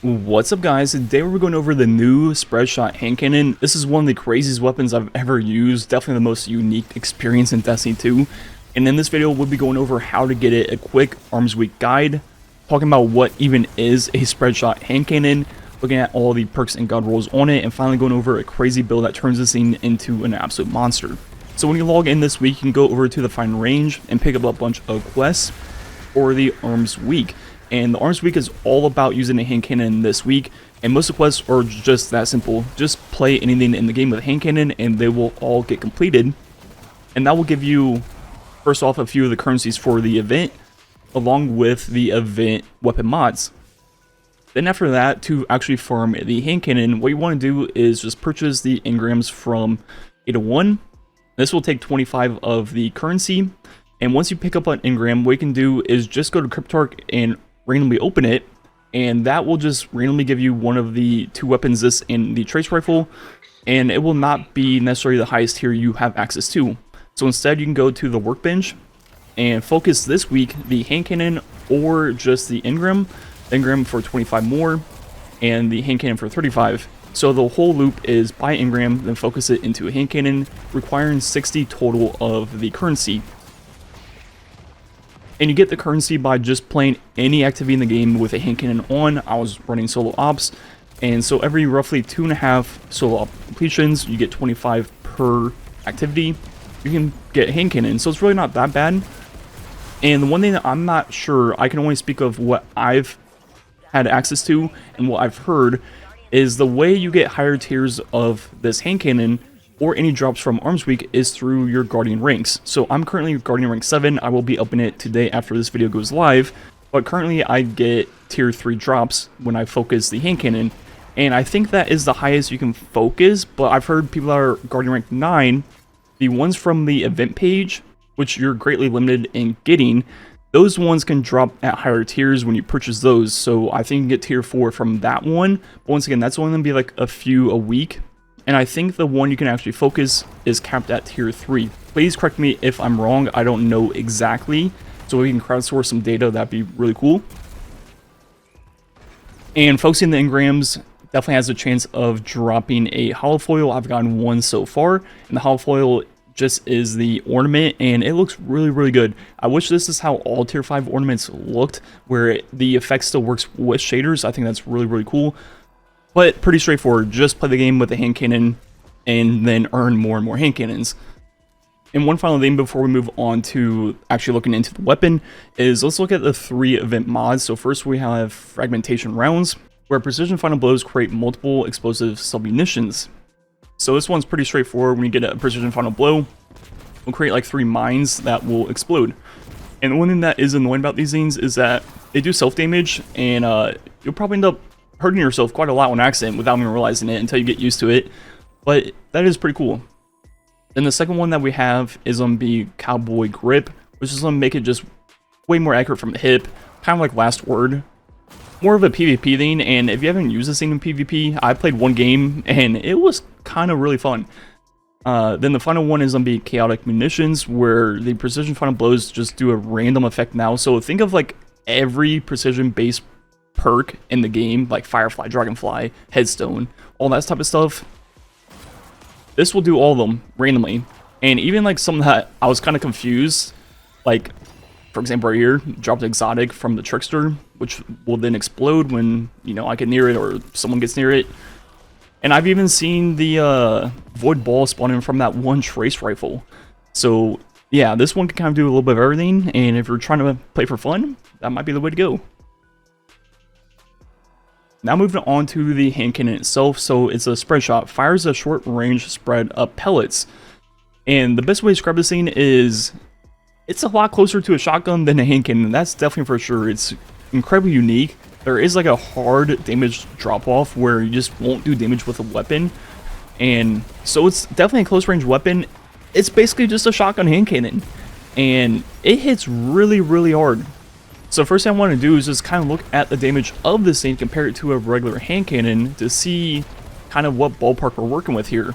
What's up, guys? Today we're going over the new spread shot hand cannon. This is one of the craziest weapons I've ever used, definitely the most unique experience in Destiny 2. And in this video we'll be going over how to get it, a quick arms week guide, talking about what even is a spread shot hand cannon, looking at all the perks and god rolls on it, and finally going over a crazy build that turns this thing into an absolute monster. So when you log in this week, you can go over to the find range and pick up a bunch of quests for the arms week. And the arms week is all about using a hand cannon this week, and most of the quests are just that simple. Just play anything in the game with a hand cannon and they will all get completed, and that will give you first off a few of the currencies for the event along with the event weapon mods. Then after that, to actually farm the hand cannon, what you want to do is just purchase the engrams from 801. This will take 25 of the currency, and once you pick up an engram, what you can do is just go to Cryptarch and randomly open it, and that will just randomly give you one of the two weapons, this and the trace rifle, and it will not be necessarily the highest tier you have access to. So instead you can go to the workbench and focus this week the hand cannon or just the engram for 25 more and the hand cannon for 35. So the whole loop is buy engram, then focus it into a hand cannon, requiring 60 total of the currency. And you get the currency by just playing any activity in the game with a hand cannon on. I was running solo ops, and so every roughly 2.5 solo op completions, you get 25 per activity. You can get hand cannon, so it's really not that bad. And the one thing that I'm not sure, I can only speak of what I've had access to and what I've heard, is the way you get higher tiers of this hand cannon or any drops from Arms Week is through your Guardian ranks. So I'm currently Guardian rank 7, I will be upping it today after this video goes live, but currently I get tier 3 drops when I focus the hand cannon, and I think that is the highest you can focus, but I've heard people that are Guardian rank 9, the ones from the event page, which you're greatly limited in getting, those ones can drop at higher tiers when you purchase those, so I think you can get tier 4 from that one, but once again, that's only going to be like a few a week. And I think the one you can actually focus is capped at tier 3. Please correct me if I'm wrong, I don't know exactly. So we can crowdsource some data, that'd be really cool. And focusing the engrams definitely has a chance of dropping a hollow foil. I've gotten one so far, and the hollow foil just is the ornament, and it looks really good. I wish this is how all tier 5 ornaments looked, where the effect still works with shaders. I think that's really cool. But pretty straightforward, just play the game with a hand cannon and then earn more and more hand cannons. And one final thing before we move on to actually looking into the weapon is let's look at the 3 event mods. So first we have fragmentation rounds, where precision final blows create multiple explosive submunitions. So this one's pretty straightforward. When you get a precision final blow, we'll create like 3 mines that will explode. And the one thing that is annoying about these things is that they do self-damage, and you'll probably end up hurting yourself quite a lot on accident without even realizing it until you get used to it, but that is pretty cool. Then the second one that we have is on the cowboy grip, which is going to make it just way more accurate from the hip, kind of like Last Word. More of a PvP thing, and if you haven't used this thing in PvP, I played one game and it was kind of really fun. Then the final one is on the chaotic munitions, where the precision final blows just do a random effect now. So think of like every precision based perk in the game, like Firefly, Dragonfly, Headstone, all that type of stuff. This will do all of them randomly, and even like some that I was kind of confused, like for example right here, dropped exotic from the Trickster, which will then explode when, you know, I get near it or someone gets near it. And I've even seen the void ball spawning from that one trace rifle. So yeah, this one can kind of do a little bit of everything, and if you're trying to play for fun, that might be the way to go. Now moving on to the hand cannon itself. So it's a spread shot, fires a short range spread of pellets. And the best way to describe this thing is it's a lot closer to a shotgun than a hand cannon. That's definitely for sure. It's incredibly unique. There is like a hard damage drop off where you just won't do damage with a weapon. And so it's definitely a close range weapon. It's basically just a shotgun hand cannon, and it hits really hard. So first thing I want to do is just kind of look at the damage of this thing, compare it to a regular hand cannon to see kind of what ballpark we're working with here.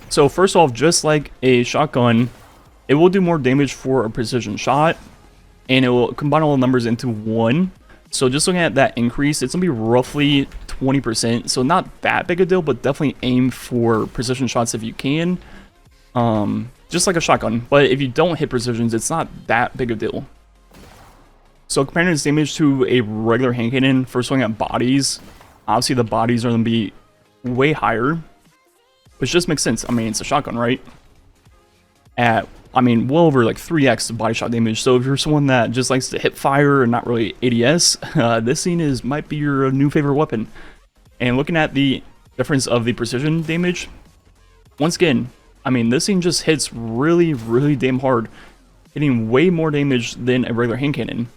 So first off, just like a shotgun, it will do more damage for a precision shot, and it will combine all the numbers into one. So just looking at that increase, it's gonna be roughly 20%. So not that big a deal, but definitely aim for precision shots if you can. Just like a shotgun. But if you don't hit precisions, it's not that big a deal. So comparing its damage to a regular hand cannon, first looking at bodies, obviously the bodies are gonna be way higher, which just makes sense. I mean, it's a shotgun, right? At, I mean, well over like 3x the body shot damage. So if you're someone that just likes to hit fire and not really ADS, this scene might be your new favorite weapon. And looking at the difference of the precision damage, once again, I mean, this thing just hits really, really damn hard, hitting way more damage than a regular hand cannon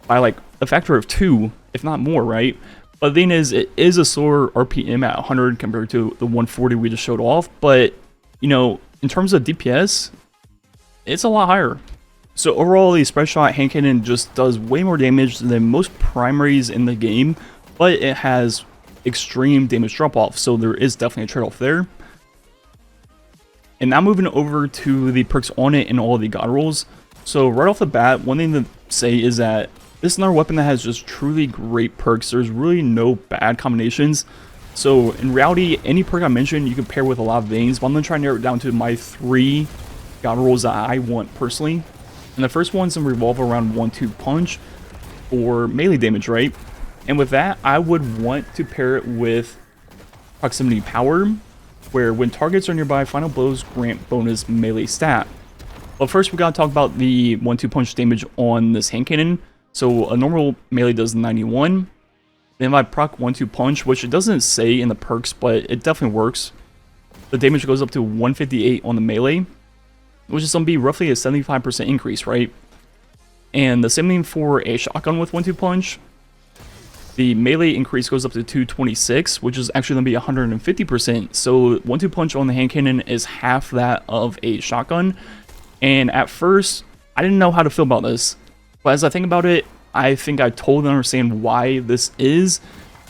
by like a factor of 2, if not more, right? But the thing is, it is a slower RPM at 100 compared to the 140 we just showed off. But, you know, in terms of DPS, it's a lot higher. So overall, the spread shot hand cannon just does way more damage than most primaries in the game, but it has extreme damage drop off. So there is definitely a trade-off there. And now moving over to the perks on it and all the god rolls. So right off the bat, one thing to say is that this is another weapon that has just truly great perks. There's really no bad combinations. So in reality, any perk I mentioned, you can pair with a lot of things, but I'm going to try and narrow it down to my 3 god rolls that I want personally. And the first one's going to revolve around 1-2 punch for melee damage, right? And with that, I would want to pair it with proximity power, where when targets are nearby, final blows grant bonus melee stat. But first, we gotta talk about the 1-2 punch damage on this hand cannon. So a normal melee does 91. Then if I proc 1-2 punch, which it doesn't say in the perks, but it definitely works, the damage goes up to 158 on the melee, which is gonna be roughly a 75% increase, right? And the same thing for a shotgun with 1-2 punch. The melee increase goes up to 226, which is actually going to be 150%. So 1-2 punch on the hand cannon is half that of a shotgun. And at first, I didn't know how to feel about this. But as I think about it, I think I totally understand why this is.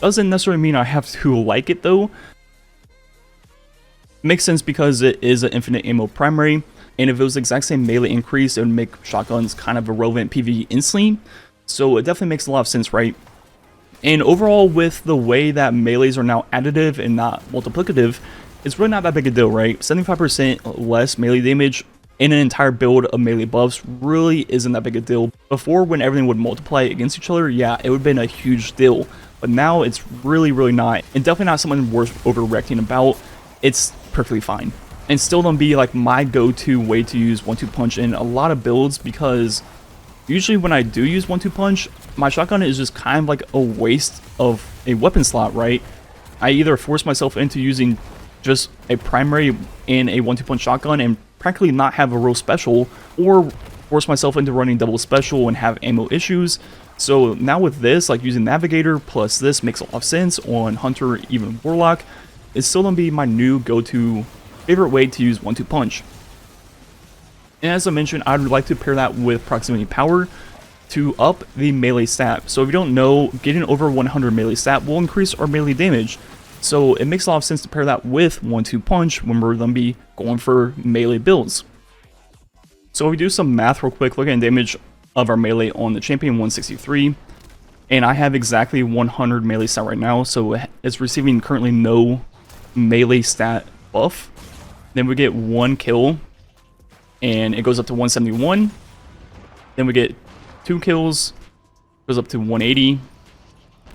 Doesn't necessarily mean I have to like it though. Makes sense because it is an infinite ammo primary. And if it was the exact same melee increase, it would make shotguns kind of irrelevant PvE instantly. So it definitely makes a lot of sense, right? And overall, with the way that melees are now additive and not multiplicative, it's really not that big a deal, right? 75% less melee damage in an entire build of melee buffs really isn't that big a deal. Before, when everything would multiply against each other, yeah, it would have been a huge deal. But now it's really, really not. And definitely not something worth overreacting about. It's perfectly fine. And still don't be like my go-to way to use 1-2 punch in a lot of builds, because usually when I do use 1-2 punch, my shotgun is just kind of like a waste of a weapon slot, right? I either force myself into using just a primary in a 1-2 punch shotgun and practically not have a real special, or force myself into running double special and have ammo issues. So now with this, like using Navigator plus this makes a lot of sense on Hunter, even Warlock. It's still gonna be my new go-to favorite way to use 1-2 punch. And as I mentioned, I'd like to pair that with proximity power to up the melee stat. So if you don't know, getting over 100 melee stat will increase our melee damage. So it makes a lot of sense to pair that with 1-2 punch when we're going to be going for melee builds. So if we do some math real quick, look at damage of our melee on the champion 163. And I have exactly 100 melee stat right now, so it's receiving currently no melee stat buff. Then we get 1 kill, and it goes up to 171. Then we get 2 kills, goes up to 180.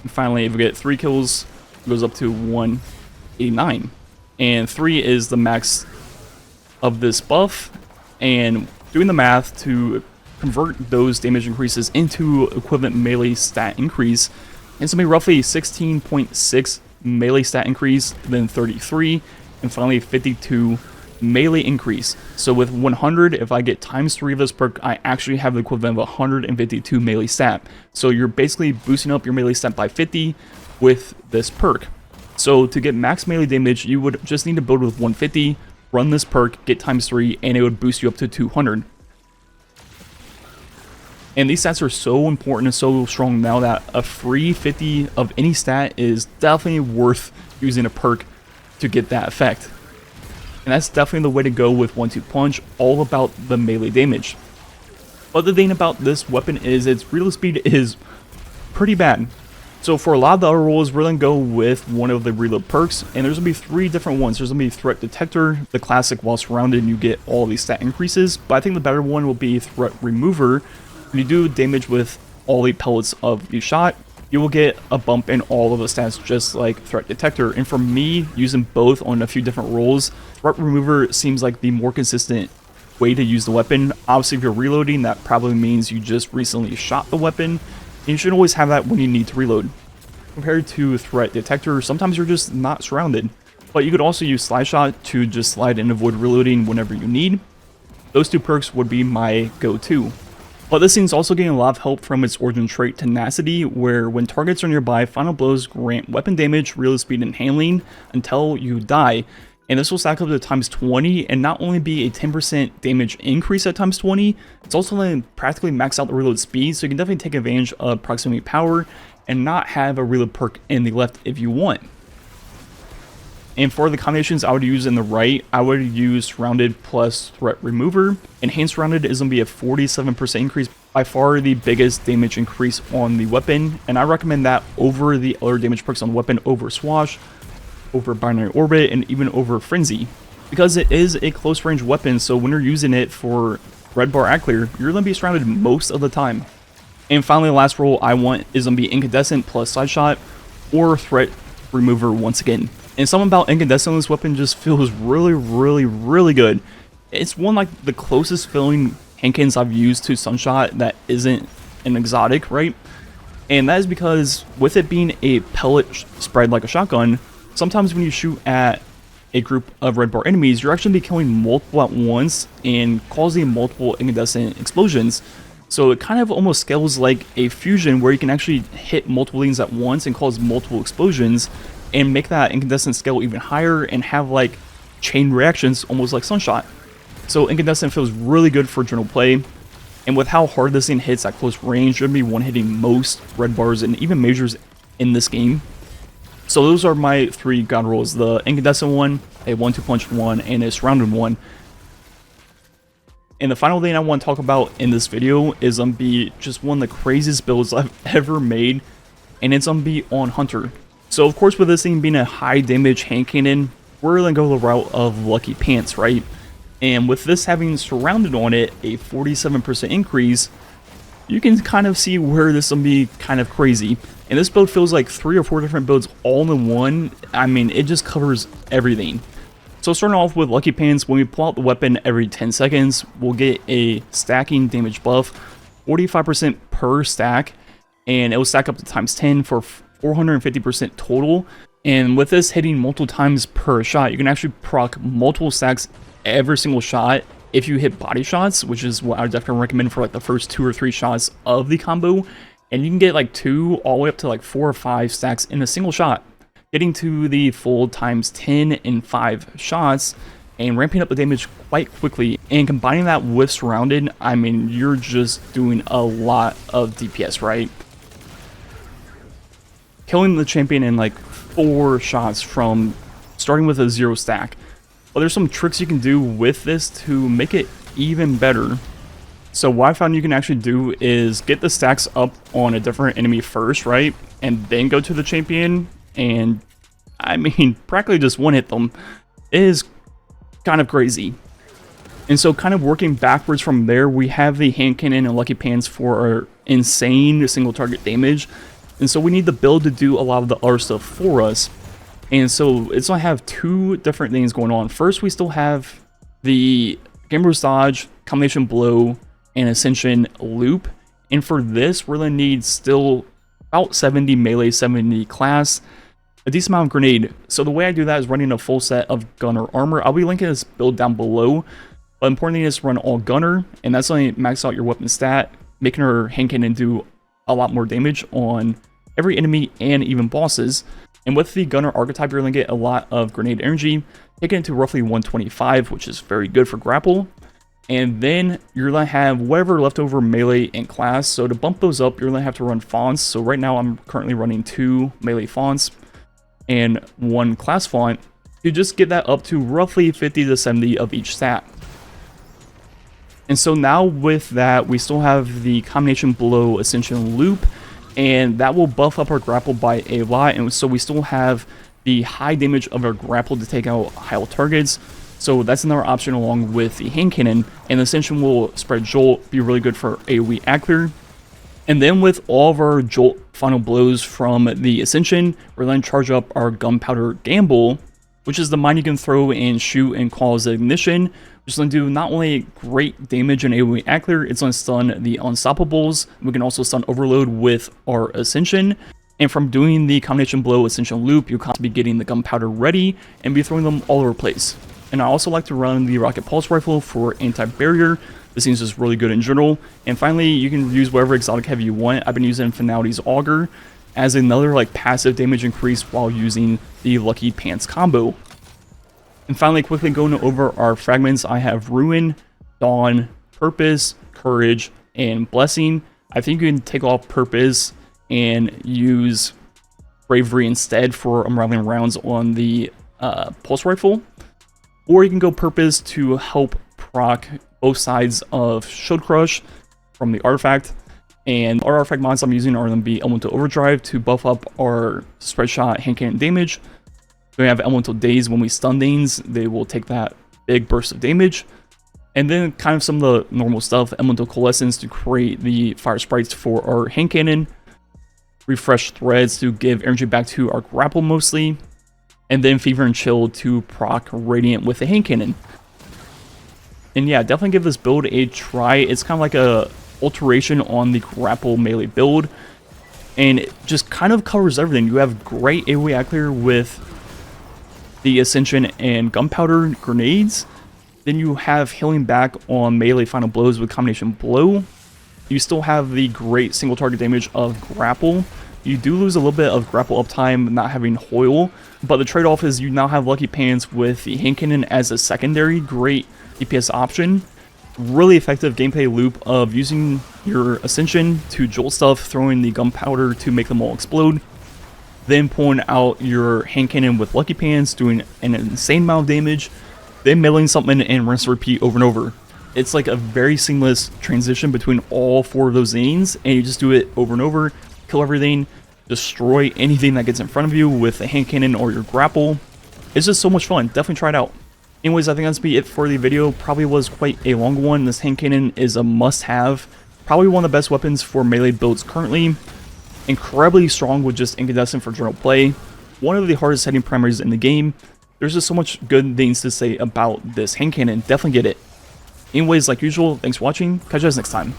And finally, if we get 3 kills, it goes up to 189. And 3 is the max of this buff. And doing the math to convert those damage increases into equivalent melee stat increase, it's going to be roughly 16.6 melee stat increase, then 33, and finally 52 melee increase. So with 100, if I get times 3 of this perk, I actually have the equivalent of 152 melee stat. So you're basically boosting up your melee stat by 50 with this perk. So to get max melee damage, you would just need to build with 150, run this perk, get times 3, and it would boost you up to 200. And these stats are so important and so strong now that a free 50 of any stat is definitely worth using a perk to get that effect. And that's definitely the way to go with 1-2 punch, all about the melee damage. But the thing about this weapon is its reload speed is pretty bad. So for a lot of the other roles, we're going to go with one of the reload perks, and there's going to be 3 different ones. There's going to be Threat Detector, the classic while surrounded, and you get all these stat increases, but I think the better one will be Threat Remover. When you do damage with all the pellets of the shot, you will get a bump in all of the stats just like Threat Detector, and for me, using both on a few different roles, Threat Remover seems like the more consistent way to use the weapon. Obviously, if you're reloading, that probably means you just recently shot the weapon. You should always have that when you need to reload. Compared to Threat Detector, sometimes you're just not surrounded. But you could also use Slide Shot to just slide and avoid reloading whenever you need. Those 2 perks would be my go-to. But this scene's also getting a lot of help from its origin trait Tenacity, where when targets are nearby, final blows grant weapon damage, reload speed, and handling until you die. And this will stack up to times 20 and not only be a 10% damage increase at times 20, it's also going to practically max out the reload speed, so you can definitely take advantage of proximity power and not have a reload perk in the left if you want. And for the combinations I would use in the right, I would use Surrounded plus Threat Remover. Enhanced Surrounded is going to be a 47% increase, by far the biggest damage increase on the weapon, and I recommend that over the other damage perks on the weapon, over Swash, over Binary Orbit, and even over Frenzy, because it is a close range weapon, so when you're using it for red bar at clear, you're going to be surrounded most of the time. And finally, the last role I want is going to be Incandescent plus Side Shot, or Threat Remover once again. And something about Incandescent on this weapon just feels really good. It's one like the closest feeling hand cannons I've used to Sunshot that isn't an exotic, right? And that is because with it being a pellet spread like a shotgun, sometimes when you shoot at a group of red bar enemies, you're actually killing multiple at once and causing multiple incandescent explosions. So it kind of almost scales like a fusion where you can actually hit multiple lanes at once and cause multiple explosions and make that incandescent scale even higher and have like chain reactions almost like Sunshot. So incandescent feels really good for general play. And with how hard this thing hits at close range, you're going to be one-hitting most red bars and even majors in this game. So those are my 3 god rolls, the incandescent one, a 1-2 punch one, and a surrounded one. And the final thing I want to talk about in this video is going to be just one of the craziest builds I've ever made, and it's going to be on Hunter. So of course with this thing being a high damage hand cannon, we're going to go the route of Lucky Pants, right? And with this having surrounded on it a 47% increase, you can kind of see where this will be kind of crazy. And this build feels like 3 or 4 different builds all in one. I mean, it just covers everything. So starting off with Lucky Pants, when we pull out the weapon every 10 seconds, we'll get a stacking damage buff, 45% per stack, and it will stack up to times 10 for 450% total. And with this hitting multiple times per shot, you can actually proc multiple stacks every single shot if you hit body shots, which is what I would definitely recommend for like the first 2 or 3 shots of the combo. And you can get like 2 all the way up to like 4 or 5 stacks in a single shot, getting to the full times 10 in 5 shots and ramping up the damage quite quickly. And combining that with Surrounded, I mean, you're just doing a lot of DPS, right? Killing the champion in like 4 shots from starting with a 0 stack. But there's some tricks you can do with this to make it even better. So what I found you can actually do is get the stacks up on a different enemy first, right? And then go to the champion, and I mean, practically just one-hit them. It is kind of crazy. And so kind of working backwards from there, we have the hand cannon and Lucky Pants for our insane single target damage. And so we need the build to do a lot of the other stuff for us. And so it's going to have 2 different things going on. First, we still have the Gambrose Dodge, Combination Blow, and Ascension Loop. And for this, we're going to need still about 70 melee, 70 class, a decent amount of grenade. So the way I do that is running a full set of gunner armor. I'll be linking this build down below. But important thing is to run all gunner, and that's going to max out your weapon stat, making her hand cannon do a lot more damage on every enemy and even bosses. And with the gunner archetype, you're going to get a lot of grenade energy, taking it to roughly 125, which is very good for grapple. And then you're going to have whatever leftover melee and class. So to bump those up, you're going to have to run fonts. So right now I'm currently running 2 melee fonts and 1 class font to just get that up to roughly 50 to 70 of each stat. And so now with that, we still have the Combination Blow Ascension Loop. and that will buff up our grapple by a lot, and so we still have the high damage of our grapple to take out high targets. So that's another option along with the hand cannon, and the Ascension will spread Jolt, be really good for AoE Ackler. And then with all of our Jolt final blows from the Ascension, we're going to charge up our Gunpowder Gamble, which is the mine you can throw and shoot and cause ignition, which is going to do not only great damage in AoE Ackler, it's going to stun the Unstoppables. We can also stun Overload with our Ascension. And from doing the combination blow Ascension loop, you'll constantly be getting the gunpowder ready and be throwing them all over the place. And I also like to run the Rocket Pulse Rifle for anti-barrier. This seems just really good in general. And finally, you can use whatever exotic heavy you want. I've been using Finality's Augur as another like passive damage increase while using the Lucky Pants combo. And finally, quickly going over our fragments, I have Ruin, Dawn, Purpose, Courage, and Blessing. I think you can take off Purpose and use Bravery instead for unraveling rounds on the Pulse Rifle. Or you can go Purpose to help proc both sides of Shield Crush from the artifact. And our artifact mods I'm using are going to be Elemental Overdrive to buff up our Spread Shot hand cannon damage. We have Elemental Daze. When we stun Danes, they will take that big burst of damage. And then kind of some of the normal stuff, Elemental Coalescence to create the fire sprites for our hand cannon. Refresh Threads to give energy back to our grapple mostly. And then Fever and Chill to proc Radiant with the hand cannon. And yeah, definitely give this build a try. It's kind of like a alteration on the grapple melee build. And it just kind of covers everything. You have great AoE Ackler with the Ascension and Gunpowder grenades. Then you have healing back on melee final blows with combination blow. You still have the great single target damage of grapple. You do lose a little bit of grapple uptime not having Hoil, but the trade-off is you now have Lucky Pants with the hand cannon as a secondary great DPS option. Really effective gameplay loop of using your Ascension to jolt stuff, throwing the gunpowder to make them all explode, then pulling out your hand cannon with Lucky Pants, doing an insane amount of damage, then meleeing something and rinse and repeat over and over. It's like a very seamless transition between all four of those lanes, and you just do it over and over, kill everything, destroy anything that gets in front of you with a hand cannon or your grapple. It's just so much fun. Definitely try it out. Anyways, I think that's be it for the video. Probably was quite a long one. This hand cannon is a must-have. Probably one of the best weapons for melee builds currently. Incredibly strong with just incandescent for general play. One of the hardest hitting primaries in the game. There's just so much good things to say about this hand cannon. Definitely get it. Anyways, like usual, thanks for watching. Catch you guys next time.